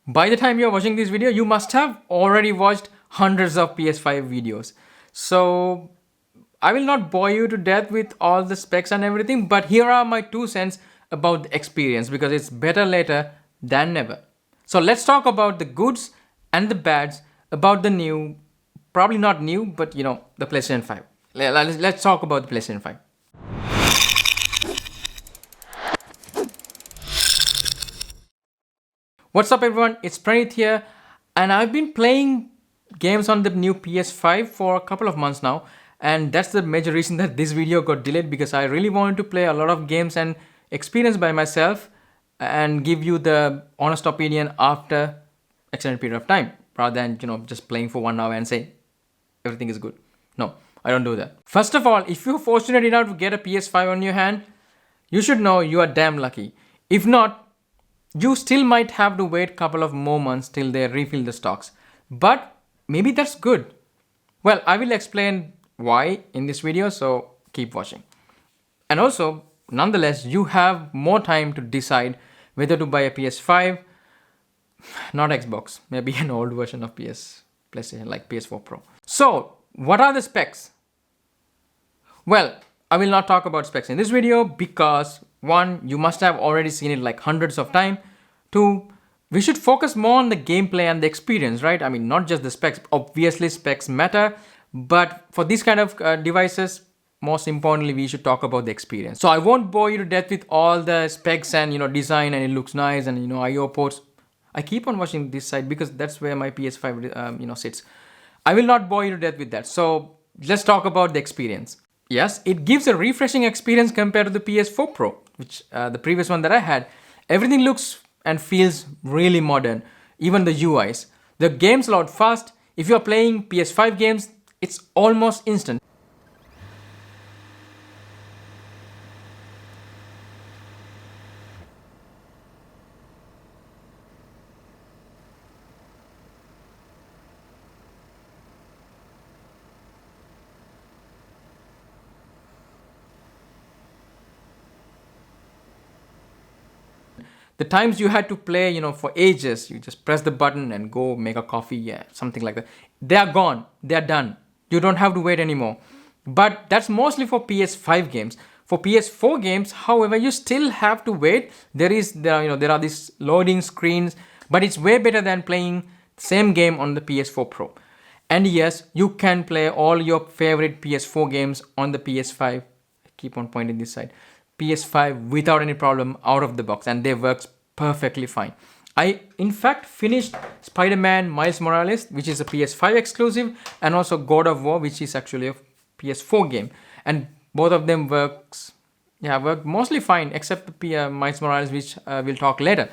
By the time you're watching this video, you must have already watched hundreds of PS5 videos. So I will not bore you to death with all the specs and everything, but here are my 2 cents about the experience because it's better later than never. So let's talk about the goods and the bads about the new, probably not new, but the PlayStation 5. Let's talk about the PlayStation 5. What's up everyone, it's Pranit here, and I've been playing games on the new PS5 for a couple of months now, and that's the major reason that this video got delayed because I really wanted to play a lot of games and experience by myself and give you the honest opinion after extended period of time rather than just playing for 1 hour and say everything is good. No, I don't do that. First of all, if you're fortunate enough to get a PS5 on your hand, you should know you are damn lucky. If not, you still might have to wait a couple of more months till they refill the stocks. But maybe that's good. Well, I will explain why in this video, so keep watching. And also, nonetheless, you have more time to decide whether to buy a PS5, not Xbox, maybe an old version of PlayStation like PS4 Pro. So, what are the specs? Well, I will not talk about specs in this video because 1, you must have already seen it like hundreds of times. 2, we should focus more on the gameplay and the experience, right? I mean, not just the specs. Obviously, specs matter, but for these kind of devices, most importantly, we should talk about the experience. So I won't bore you to death with all the specs and design and it looks nice and I/O ports. I keep on watching this side because that's where my PS5 sits. I will not bore you to death with that. So let's talk about the experience. Yes, it gives a refreshing experience compared to the PS4 Pro, which the previous one that I had. Everything looks and feels really modern, even the UIs. The games load fast. If you're playing PS5 games, it's almost instant. The times you had to play, for ages, you just press the button and go make a coffee, yeah, something like that. They are gone. They are done. You don't have to wait anymore. But that's mostly for PS5 games. For PS4 games, however, you still have to wait. There are these loading screens, but it's way better than playing the same game on the PS4 Pro. And yes, you can play all your favorite PS4 games on the PS5. I keep on pointing this side. PS5 without any problem out of the box, and they works perfectly fine. I in fact finished Spider-Man Miles Morales, which is a PS5 exclusive, and also God of War, which is actually a PS4 game, and both of them work mostly fine except the Miles Morales, which we'll talk later.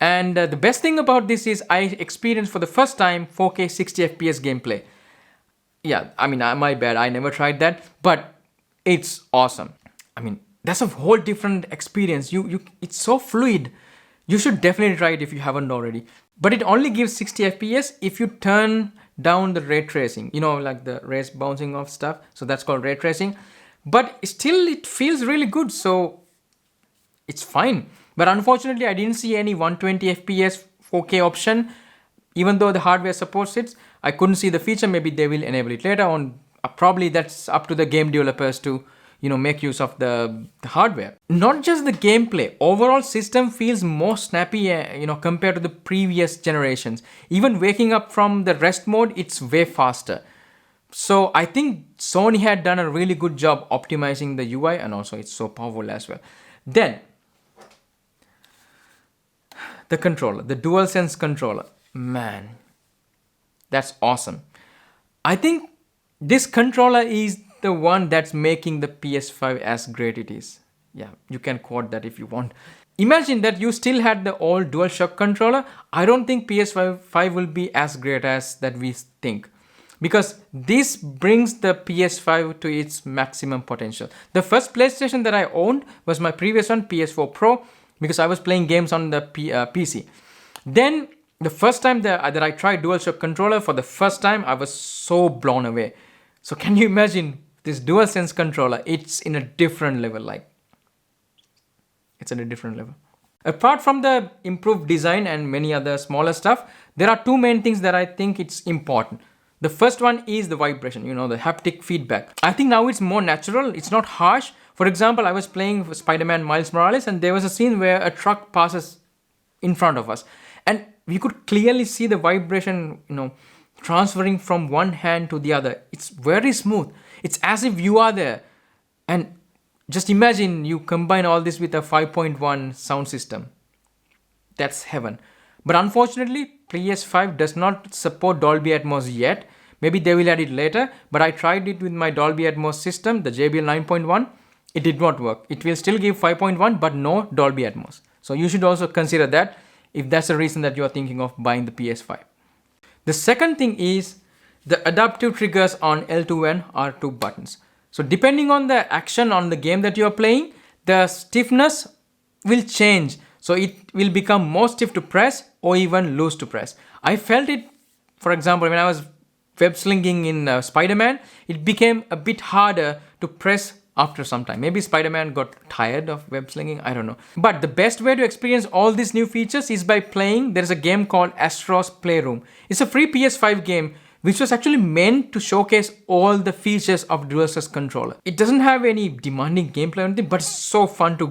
And the best thing about this is I experienced for the first time 4K 60 FPS gameplay. Yeah, I mean, my bad, I never tried that, but it's awesome. I mean, that's a whole different experience. It's so fluid. You should definitely try it if you haven't already. But it only gives 60 FPS if you turn down the ray tracing, like the rays bouncing off stuff. So that's called ray tracing. But still, it feels really good. So it's fine. But unfortunately, I didn't see any 120 FPS 4K option. Even though the hardware supports it, I couldn't see the feature. Maybe they will enable it later on. Probably that's up to the game developers to make use of the hardware. Not just the gameplay, overall system feels more snappy, compared to the previous generations. Even waking up from the rest mode, it's way faster. So I think Sony had done a really good job optimizing the UI, and also it's so powerful as well. Then, the controller, the DualSense controller. Man, that's awesome. I think this controller is the one that's making the PS5 as great it is. Yeah, you can quote that if you want. Imagine that you still had the old DualShock controller. I don't think PS5 will be as great as that we think. Because this brings the PS5 to its maximum potential. The first PlayStation that I owned was my previous one, PS4 Pro, because I was playing games on the PC. Then, the first time that I tried DualShock controller, for the first time, I was so blown away. So can you imagine this DualSense controller? It's in a different level, it's in a different level. Apart from the improved design and many other smaller stuff, there are two main things that I think it's important. The first one is the vibration, the haptic feedback. I think now it's more natural, it's not harsh. For example, I was playing Spider-Man Miles Morales and there was a scene where a truck passes in front of us. And we could clearly see the vibration, transferring from one hand to the other. It's very smooth. It's as if you are there. And just imagine you combine all this with a 5.1 sound system. That's heaven. But unfortunately, PS5 does not support Dolby Atmos yet. Maybe they will add it later. But I tried it with my Dolby Atmos system, the JBL 9.1. It did not work. It will still give 5.1 but no Dolby Atmos. So you should also consider that if that's the reason that you are thinking of buying the PS5. The second thing is the adaptive triggers on L2 and R2 buttons. So depending on the action on the game that you are playing, the stiffness will change. So it will become more stiff to press or even loose to press. I felt it, for example, when I was web slinging in Spider-Man, it became a bit harder to press after some time. Maybe Spider-Man got tired of web slinging, I don't know. But the best way to experience all these new features is by playing, there is a game called Astro's Playroom. It's a free PS5 game which was actually meant to showcase all the features of DualSense controller. It doesn't have any demanding gameplay or anything, but it's so fun to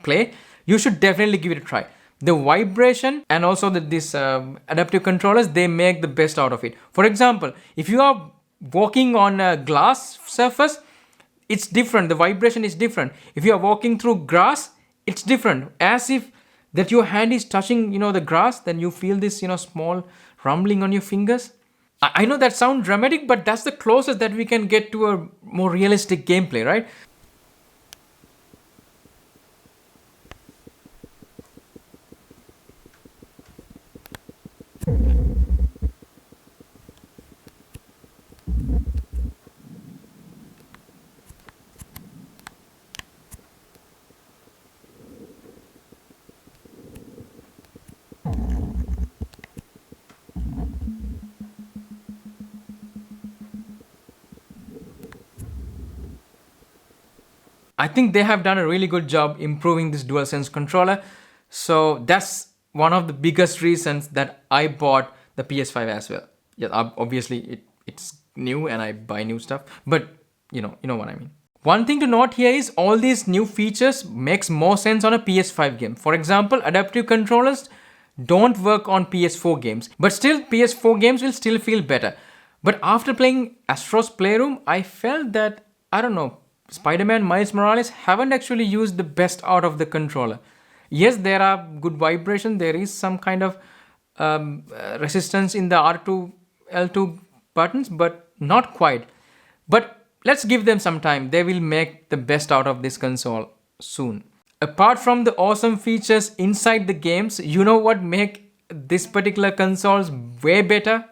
play. You should definitely give it a try. The vibration and also these adaptive controllers, they make the best out of it. For example, if you are walking on a glass surface, it's different. The vibration is different. If you are walking through grass, it's different. As if that your hand is touching, the grass, then you feel this, small rumbling on your fingers. I know that sounds dramatic, but that's the closest that we can get to a more realistic gameplay, right? I think they have done a really good job improving this DualSense controller. So that's one of the biggest reasons that I bought the PS5 as well. Yeah, obviously it's new and I buy new stuff, but you know what I mean. One thing to note here is all these new features makes more sense on a PS5 game. For example, adaptive controllers don't work on PS4 games, but still PS4 games will still feel better. But after playing Astro's Playroom, I felt that, I don't know, Spider-Man Miles Morales haven't actually used the best out of the controller. Yes, there are good vibration, there is some kind of resistance in the R2, L2 buttons, but not quite. But let's give them some time. They will make the best out of this console soon. Apart from the awesome features inside the games, you know what make this particular consoles way better?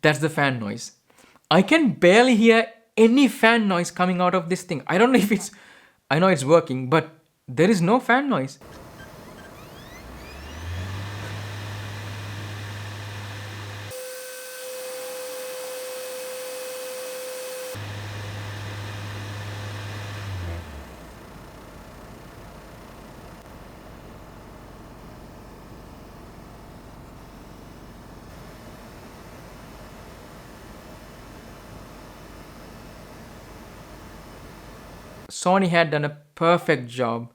That's the fan noise. I can barely hear any fan noise coming out of this thing. I don't know if I know it's working, but there is no fan noise. Sony had done a perfect job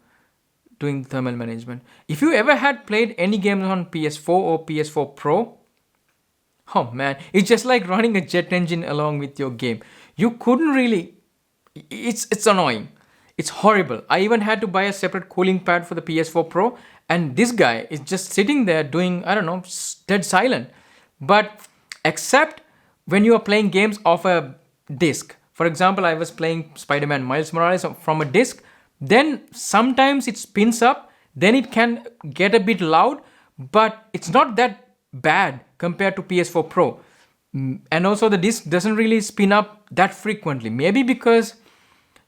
doing thermal management. If you ever had played any games on PS4 or PS4 Pro, oh man, it's just like running a jet engine along with your game. You couldn't really, it's annoying. It's horrible. I even had to buy a separate cooling pad for the PS4 Pro, and this guy is just sitting there doing, I don't know, dead silent. But except when you are playing games off a disc. For example, I was playing Spider-Man Miles Morales from a disc. Then sometimes it spins up. Then it can get a bit loud. But it's not that bad compared to PS4 Pro. And also the disc doesn't really spin up that frequently. Maybe because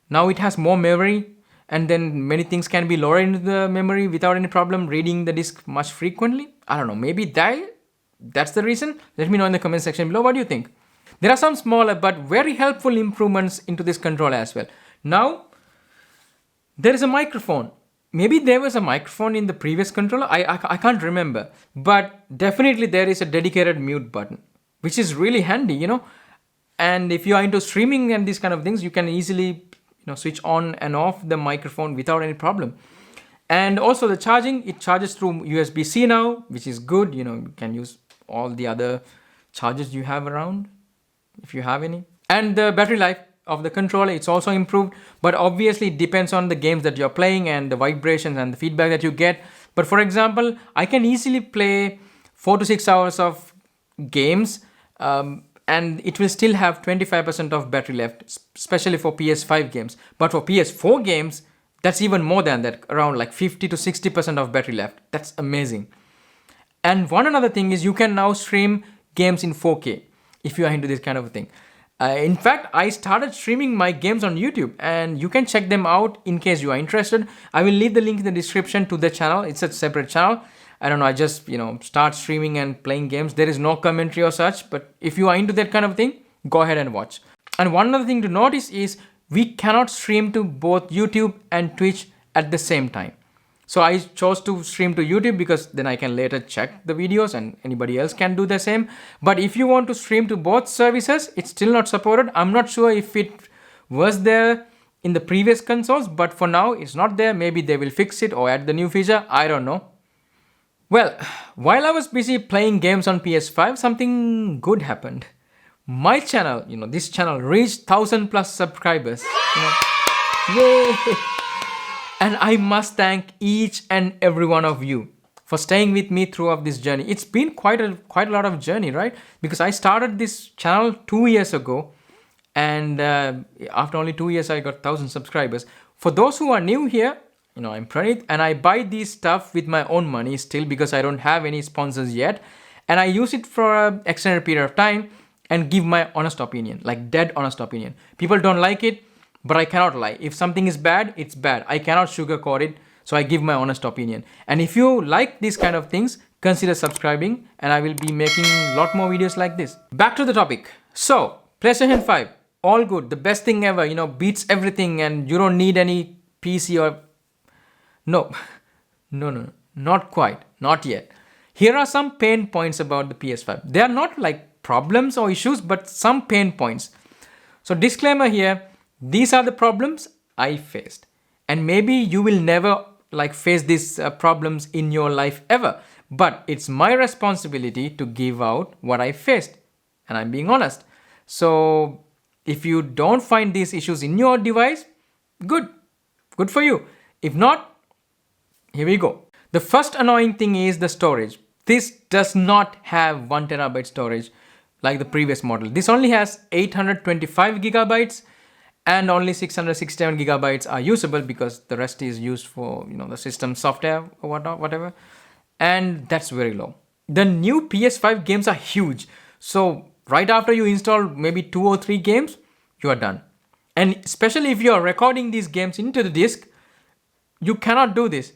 now it has more memory. And then many things can be lowered into the memory without any problem reading the disc much frequently. I don't know. Maybe that's the reason. Let me know in the comment section below. What do you think? There are some smaller but very helpful improvements into this controller as well. Now, there is a microphone. maybe there was a microphone in the previous controller. I can't remember. But definitely there is a dedicated mute button, which is really handy, And if you are into streaming and these kind of things, you can easily switch on and off the microphone without any problem. And also the charging, it charges through USB-C now, which is good. You can use all the other chargers you have around, if you have any. And the battery life of the controller, it's also improved, but obviously it depends on the games that you're playing and the vibrations and the feedback that you get. But for example, I can easily play 4 to 6 hours of games, and it will still have 25% of battery left, especially for PS5 games. But for PS4 games, that's even more than that, around like 50 to 60% of battery left. That's amazing. And one another thing is you can now stream games in 4K if you are into this kind of a thing. In fact, I started streaming my games on YouTube, and you can check them out in case you are interested. I will leave the link in the description to the channel. It's a separate channel. I don't know, I just, start streaming and playing games. There is no commentary or such, but if you are into that kind of thing, go ahead and watch. And one other thing to notice is we cannot stream to both YouTube and Twitch at the same time. So I chose to stream to YouTube because then I can later check the videos and anybody else can do the same. But if you want to stream to both services, it's still not supported. I'm not sure if it was there in the previous consoles, but for now it's not there. Maybe they will fix it or add the new feature. I don't know. Well, while I was busy playing games on PS5, something good happened. My channel, this channel reached 1,000+ subscribers. Yay! And I must thank each and every one of you for staying with me throughout this journey. It's been quite a lot of journey, right? Because I started this channel 2 years ago, and after only 2 years, I got 1,000 subscribers. For those who are new here, I'm Pranit, and I buy this stuff with my own money still because I don't have any sponsors yet. And I use it for an extended period of time and give my honest opinion, like dead honest opinion. People don't like it, but I cannot lie. If something is bad, it's bad. I cannot sugarcoat it, so I give my honest opinion. And if you like these kind of things, consider subscribing, and I will be making a lot more videos like this. Back to the topic. So, PlayStation 5, all good, the best thing ever, beats everything, and you don't need any PC or... No, not quite, not yet. Here are some pain points about the PS5. They are not like problems or issues, but some pain points. So disclaimer here, these are the problems I faced. And maybe you will never face these problems in your life ever. But it's my responsibility to give out what I faced. And I'm being honest. So if you don't find these issues in your device, good for you. If not, here we go. The first annoying thing is the storage. This does not have 1 terabyte storage like the previous model. This only has 825 gigabytes and only 667 gigabytes are usable because the rest is used for the system software or whatever. And that's very low. The new PS5 games are huge. So right after you install maybe 2 or 3 games, you are done. And especially if you are recording these games into the disk, you cannot do this.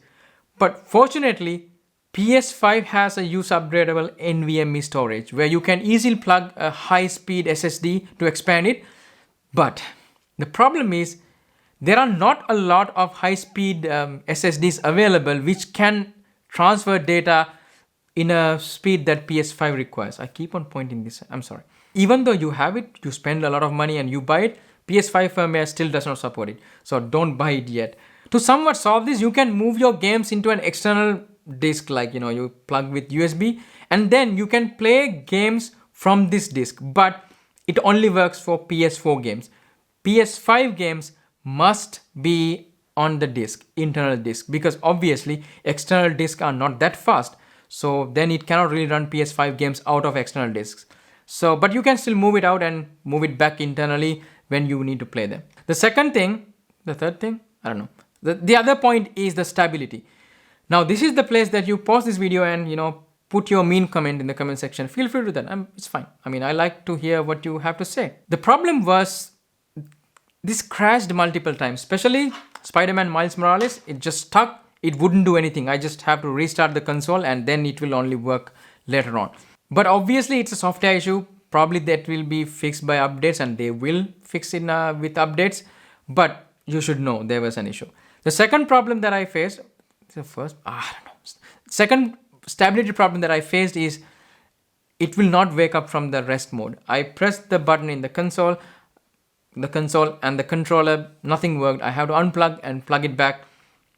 But fortunately, PS5 has a use upgradable NVMe storage where you can easily plug a high-speed SSD to expand it. But the problem is there are not a lot of high-speed SSDs available which can transfer data in a speed that PS5 requires. I keep on pointing this, I'm sorry. Even though you have it, you spend a lot of money and you buy it, PS5 firmware still does not support it. So don't buy it yet. To somewhat solve this, you can move your games into an external disk, like you plug with USB, and then you can play games from this disk, but it only works for PS4 games. PS5 games must be on the disk, internal disk, because obviously external disks are not that fast. So then it cannot really run PS5 games out of external disks. So, but you can still move it out and move it back internally when you need to play them. The third thing, I don't know. The other point is the stability. Now, this is the place that you pause this video and, put your mean comment in the comment section. Feel free to do that. It's fine. I like to hear what you have to say. The problem was this crashed multiple times, especially Spider-Man Miles Morales. It just stuck. It wouldn't do anything. I just have to restart the console and then it will only work later on. But obviously, it's a software issue. Probably that will be fixed by updates and they will fix it with updates. But you should know there was an issue. The second problem that I faced, The first, I don't know. Second stability problem that I faced is it will not wake up from the rest mode. I pressed the button in the console and the controller, nothing worked. I have to unplug and plug it back,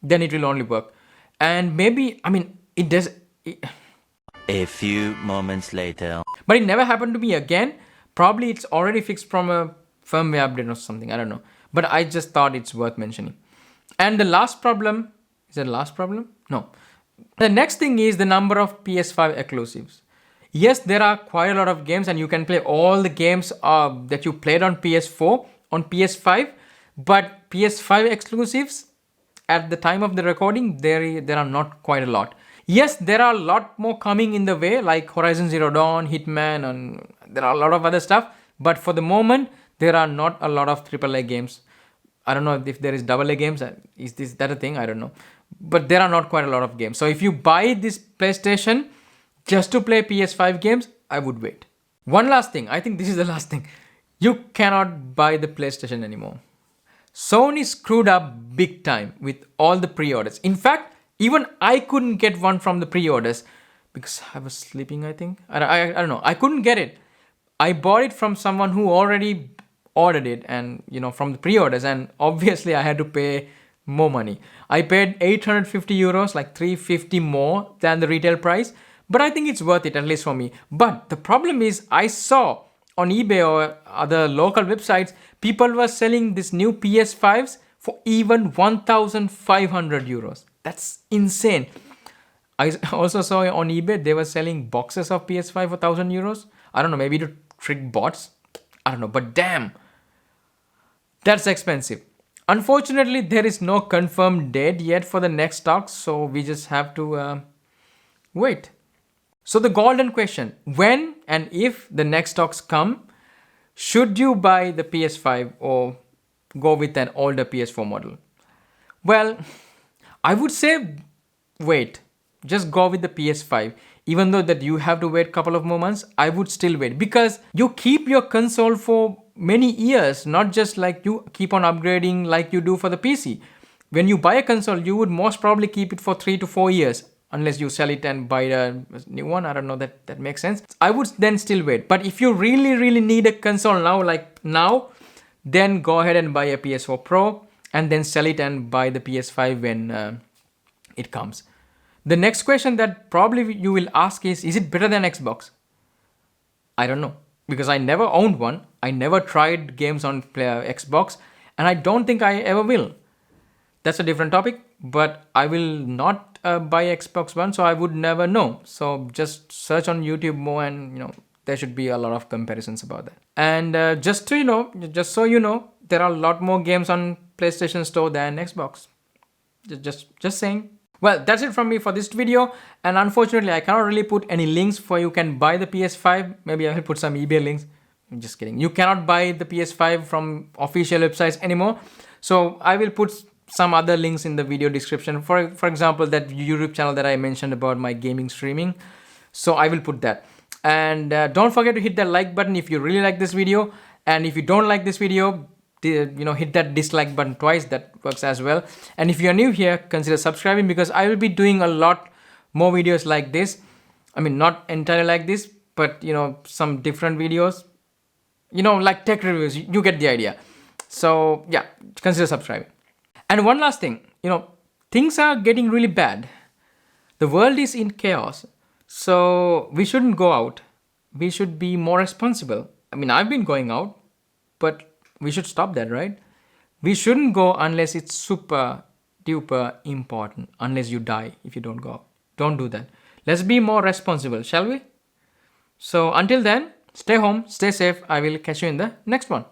then it will only work. And maybe, I mean, it does. A few moments later. But it never happened to me again. Probably it's already fixed from a firmware update or something. I don't know. But I just thought it's worth mentioning. And the last problem, is it the last problem? No. The next thing is the number of PS5 exclusives. Yes, there are quite a lot of games and you can play all the games that you played on PS4, on PS5. But PS5 exclusives, at the time of the recording, there are not quite a lot. Yes, there are a lot more coming in the way, like Horizon Zero Dawn, Hitman, and there are a lot of other stuff. But for the moment, there are not a lot of AAA games. I don't know if there is AA games. Is that a thing? I don't know. But there are not quite a lot of games. So if you buy this PlayStation just to play PS5 games, I would wait. One last thing. I think this is the last thing. You cannot buy the PlayStation anymore. Sony screwed up big time with all the pre-orders. In fact, even I couldn't get one from the pre-orders because I was sleeping, I think. I don't know. I couldn't get it. I bought it from someone who already ordered it and, from the pre-orders. And obviously, I had to pay more money. I paid 850 euros, like 350 more than the retail price. But I think it's worth it, at least for me. But the problem is I saw on eBay or other local websites, people were selling these new PS5s for even 1,500 euros. That's insane. I also saw on eBay, they were selling boxes of PS5 for 1,000 euros. I don't know, maybe to trick bots. I don't know, but damn. That's expensive. Unfortunately, there is no confirmed date yet for the next stocks, so we just have to wait. So the golden question, when and if the next stocks come, should you buy the PS5 or go with an older PS4 model? Well, I would say wait. Just go with the PS5. Even though that you have to wait a couple of more months, I would still wait because you keep your console for many years, not just like you keep on upgrading like you do for the PC. When you buy a console, you would most probably keep it for 3 to 4 years unless you sell it and buy a new one. I don't know, that makes sense. I would then still wait. But if you really need a console now, then go ahead and buy a PS4 Pro and then sell it and buy the PS5 when it comes. The next question that probably you will ask is it better than Xbox? I don't know because I never owned one. I never tried games on Xbox and I don't think I ever will. That's a different topic, but I will not buy Xbox One, so I would never know. So just search on YouTube more and, there should be a lot of comparisons about that. And just so you know, there are a lot more games on PlayStation Store than Xbox. Just saying. Well, that's it from me for this video. And unfortunately, I cannot really put any links for you can buy the PS5. Maybe I will put some eBay links. I'm just kidding. You cannot buy the PS5 from official websites anymore. So I will put some other links in the video description. For example, that YouTube channel that I mentioned about my gaming streaming. So I will put that. And don't forget to hit that like button if you really like this video. And if you don't like this video, hit that dislike button twice. That works as well. And if you're new here, consider subscribing because I will be doing a lot more videos like this. I mean, not entirely like this, but some different videos, like tech reviews. You get the idea. So yeah, consider subscribing. And one last thing, things are getting really bad. The world is in chaos. So we shouldn't go out. We should be more responsible. I mean, I've been going out, but we should stop that, right? We shouldn't go unless it's super duper important, unless you die if you don't go out. Don't do that. Let's be more responsible, shall we? So until then, stay home, stay safe. I will catch you in the next one.